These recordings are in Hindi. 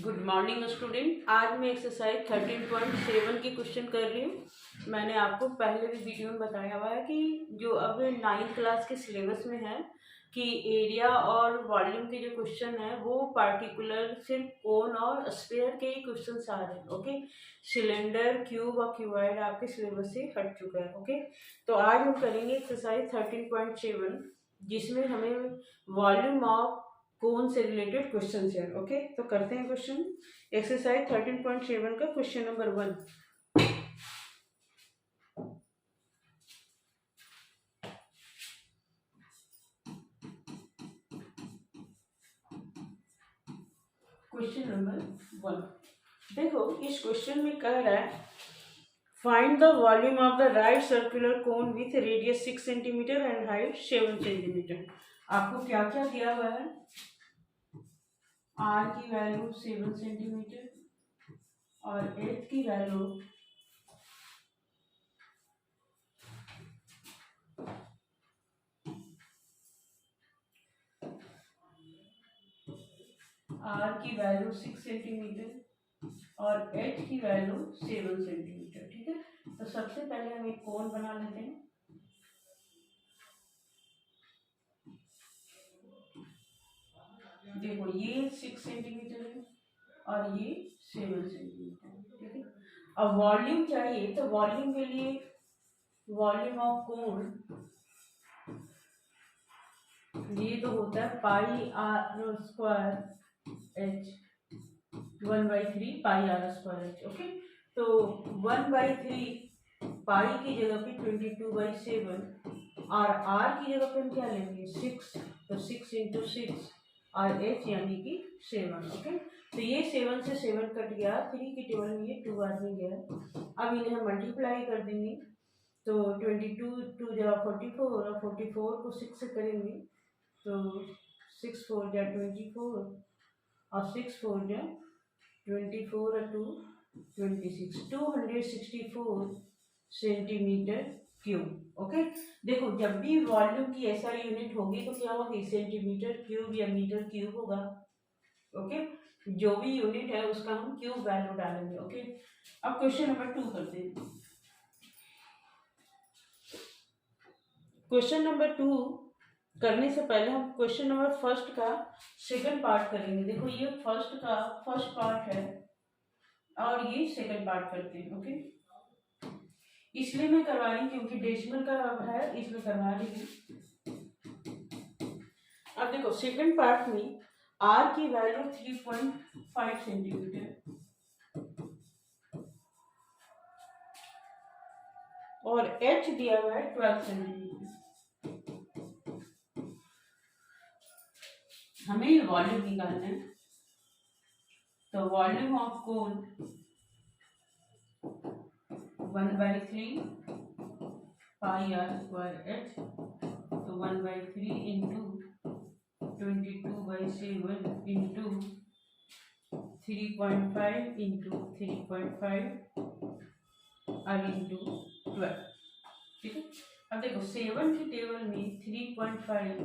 Good morning student. आज मैं एक्सरसाइज 13.7 की क्वेश्चन कर रही हूँ। मैंने आपको पहले भी वीडियो में बताया हुआ है कि जो अब 9th क्लास के सिलेबस में है कि एरिया और वॉल्यूम के जो क्वेश्चन है वो पार्टिकुलर सिर्फ कोन और स्फीयर के ही क्वेश्चन आ रहे हैं। ओके, सिलेंडर, क्यूब और क्यूबॉइड आपके सिलेबस से हट चुका है। ओके, तो आज हम करेंगे एक्सरसाइज 13.7 जिसमें हमें वॉल्यूम ऑफ कौन से रिलेटेड क्वेश्चन है। ओके, तो करते हैं क्वेश्चन। एक्सरसाइज 13.7 का क्वेश्चन नंबर 1। क्वेश्चन नंबर 1 देखो, इस क्वेश्चन में कह रहा है find the volume of the right circular cone with radius 6 centimetre and height 7 centimetre. आपको क्या क्या दिया हुआ है? आर की वैल्यू 7 सेंटीमीटर और एच की वैल्यू आर की वैल्यू 6 सेंटीमीटर और एच की वैल्यू 7 सेंटीमीटर। ठीक है, तो सबसे पहले हम एक कोण बना लेते हैं। देखो, ये 6 सेंटीमीटर है और ये 7 सेंटीमीटर। ठीक है, अब वॉल्यूम चाहिए तो वॉल्यूम के लिए वॉल्यूम ऑफ कोण ये तो होता है pi are square H, 1/3 pi are square h. Okay, तो 1/3 पाई की जगह पे 22/7 और आर की जगह पे हम क्या लेंगे 6, तो 6 इंटू 6 और एच यानी कि 7। ओके, तो ये 7 से 7 कट गया, 3 की टेबल में ये 2 आदमी गया। अब इन्हें हम मल्टीप्लाई कर देंगे, तो 22 2 जगह 44 और 44 को 6 से करेंगे तो 6 4 जा 24 और 6 4 जा 24 और 2 26, 264 सेंटीमीटर क्यूब। ओके, देखो जब भी वॉल्यूम की एसआई यूनिट होगी तो क्या होगी? सेंटीमीटर क्यूब या मीटर क्यूब होगा। ओके, जो भी यूनिट है उसका हम क्यूब वैल्यू डालेंगे। ओके, अब क्वेश्चन नंबर 2 करते हैं। क्वेश्चन नंबर 2 करने से पहले हम क्वेश्चन नंबर फर्स्ट का सेकंड पार्ट करेंगे। देखो, ये फर्स्ट का फर्स्ट पार्ट है और ये सेकंड पार्ट करते हैं। ओके, इसलिए मैं करवा रही क्योंकि डेसिमल का है, इसलिए करवा रही हूँ। अब देखो, सेकंड पार्ट में आर की वैल्यू 3.5 सेंटीमीटर और एच दिया हुआ है 12 सेंटीमीटर। हमें वॉल्यूम निकालना है, तो volume of cone 1/3 pi are square H, तो 1/3 इंटू 22/7 इंटू 3.5 इंटू 3.5 और इंटू 12। ठीक है, अब देखो 7 की टेबल में 3.5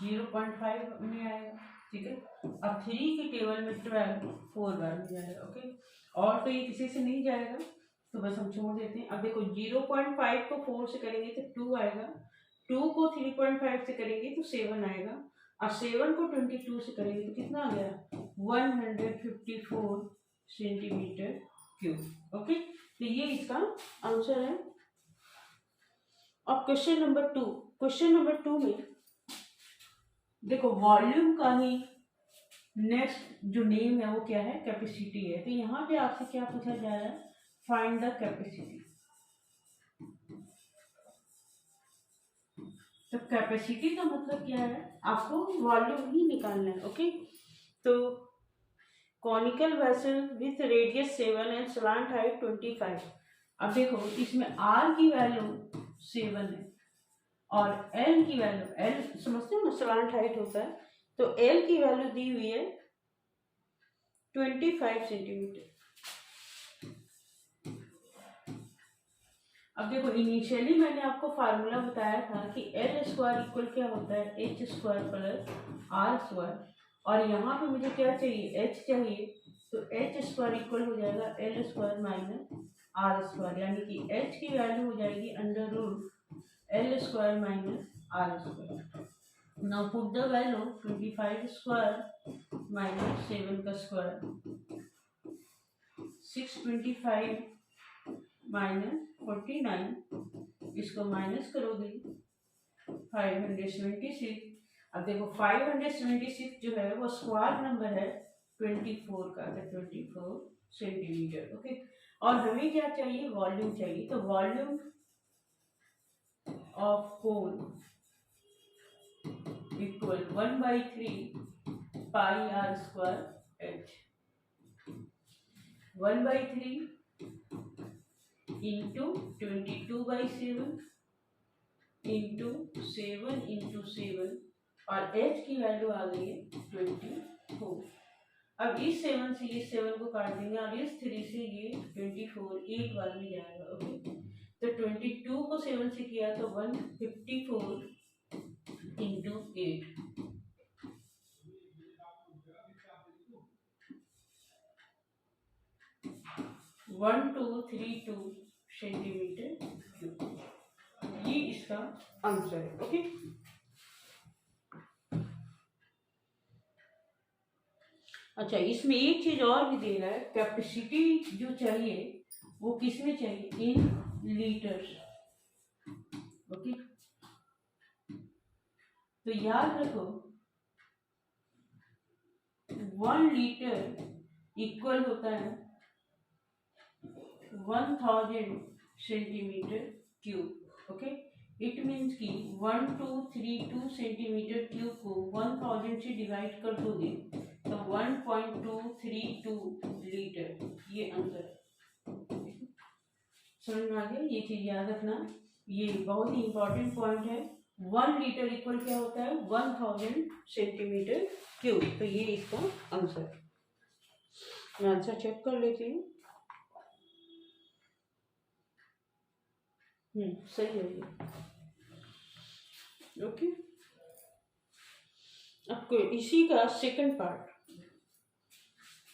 0.5 में आएगा। ठीक है, अब 3 की टेबल में 12 4 बार में जाएगा। ओके, और तो ये किसी से नहीं जाएगा तो बस हम छोड़ देते हैं। अब देखो 0.5 को 4 से करेंगे तो 2 आएगा, 2 को 3.5 से करेंगे तो 7 आएगा और 7 को 22 से करेंगे तो कितना आ गया? 154 सेंटीमीटर क्यूब। ओके, तो ये इसका आंसर है। अब क्वेश्चन नंबर 2, क्वेश्चन नंबर 2 में देखो वॉल्यूम का ही नेक्स्ट जो नेम है वो क्या है? कैपेसिटी है। तो यहाँ पे आपसे क्या पूछा जा रहा है? Find the capacity. तो कैपेसिटी का मतलब क्या है? आपको वॉल्यूम ही निकालना है। ओके, तो conical vessel with radius 7 and slant height 25। अब देखो इसमें आर की वैल्यू 7 है और एल की वैल्यू, एल समझते हो ना, स्लांट हाइट होता है, तो एल की वैल्यू दी हुई है 25 सेंटीमीटर। अब देखो इनिशियली मैंने आपको फार्मूला बताया था कि एल स्क्वायर इक्वल क्या होता है? H square plus R square, और यहाँ पे मुझे क्या चाहिए? एच चाहिए, तो एच स्क्वायर इक्वल हो जाएगा L square minus R square, यानी कि एच की वैल्यू हो जाएगी under root L square minus R square. Now put the value 25 square minus 7 का स्क्वायर, 625 माइनस 49, इसको माइनस करोगे 576। अब देखो 576 जो है वो स्क्वायर नंबर है 24 का, 24 सेंटीमीटर। ओके, और हमें क्या चाहिए, वॉल्यूम चाहिए। तो volume of cone equal 1/3 pi are square H, 1/3 into 22/7 into 7 into 7, और एच की वैल्यू आ गई है 24। अब इस 7 से इस 7 को काट देंगे और इस 3 से ये 24 एक बार में जाएगा। ओके, तो 22 को 7 से किया तो 154 इंटू 8, 1232 सेंटीमीटर क्यूब। ये इसका आंसर है। ओके, अच्छा इसमें एक चीज और भी दे रहा है, कैपेसिटी जो चाहिए वो किस में चाहिए, इन लीटर्स। ओके, तो याद रखो 1 लीटर इक्वल होता है 1000 centimetre cube. Okay, it means कि 1232 सेंटीमीटर क्यूब को 1000 से डिवाइड कर दोगे तो 1.232 लीटर, ये आंसर। समझ में आ गया, ये चीज याद रखना, ये बहुत ही इंपॉर्टेंट पॉइंट है। 1 लीटर इक्वल क्या होता है, 1000 सेंटीमीटर क्यूब। तो ये इसका आंसर। मैं आंसर चेक कर लेती हूँ। सही है ये। ओके, अब इसी का सेकंड पार्ट,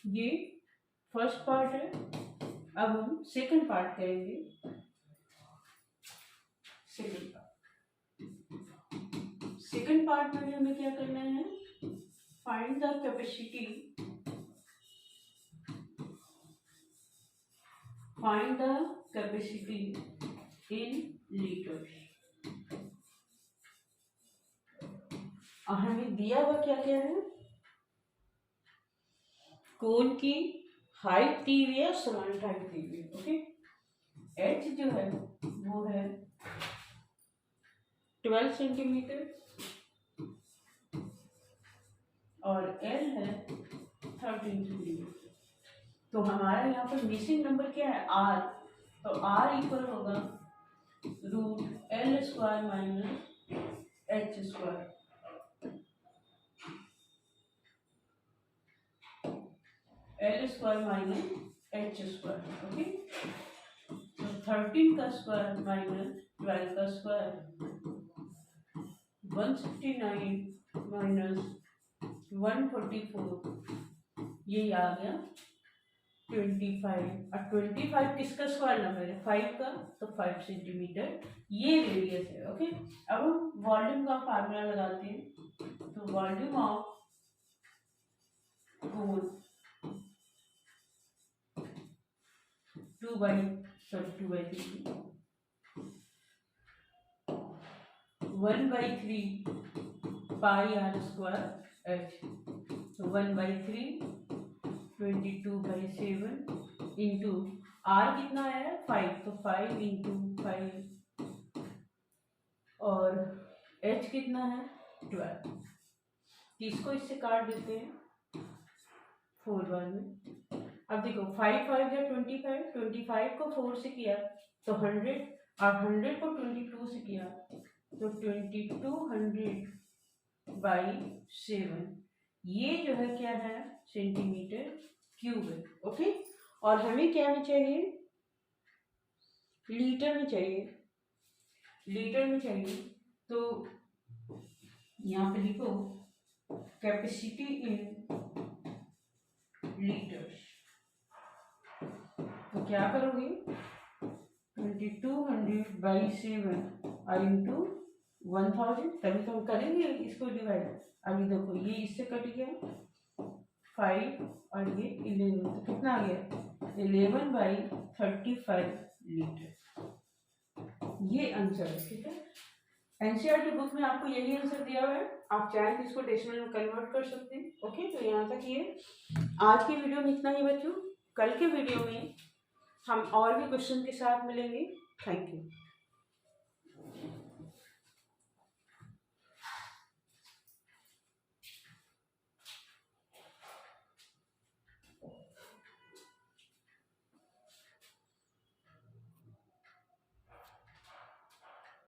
ये फर्स्ट पार्ट है, अब हम सेकंड पार्ट करेंगे। सेकंड पार्ट में हमें क्या करना है, find the capacity, find the capacity in litres. और हमें दिया हुआ क्या क्या है, कोन की हाइट दी हुई है, समान हाइट दी हुई है। ओके, एच जो है वो है 12 सेंटीमीटर और एल है 13 सेंटीमीटर। तो हमारा यहाँ पर मिसिंग नंबर क्या है, आर। तो आर इक्वल होगा root L square minus H square. L square minus H square. Okay, तो 13 का स्क्वायर माइनस 12 का स्क्वायर, 169 माइनस 144, ये आ गया 25। और 25 किसका स्क्वायर नंबर है, 5 का, तो 5 सेंटीमीटर ये रेडियस है। ओके, अब हम वॉल्यूम का फार्मूला लगाते हैं। तो volume of cone 2/3 1/3 pi are square H. तो 1/3 22/7 इंटू आर कितना है 5, तो 5 इंटू 5, और एच कितना है 12। इसको इससे काट देते हैं 4 बार में। अब देखो 5 5 या 25, 25 को 4 से किया तो 100, और 100 को 22 से किया तो 2200/7, ये जो है क्या है, सेंटीमीटर क्यूब है। ओके, और हमें क्या में चाहिए, लीटर में चाहिए, लीटर में चाहिए। तो यहाँ पे लिखो कैपेसिटी इन लीटर्स। क्या करोगे 2200/7 और इंटू 1000, तभी तो हम करेंगे इसको डिवाइड। अभी देखो ये इससे कट गया 5 और ये 11, तो कितना आ गया 11/35 लीटर। ये आंसर है, ठीक है। एनसीईआरटी बुक में आपको यही आंसर दिया हुआ है, आप चाहे तो इसको डेसिमल में कन्वर्ट कर सकते हैं। ओके, तो यहाँ तक ये आज की वीडियो में इतना ही बच्चों। कल के वीडियो में हम और भी क्वेश्चन के साथ मिलेंगे। Thank you.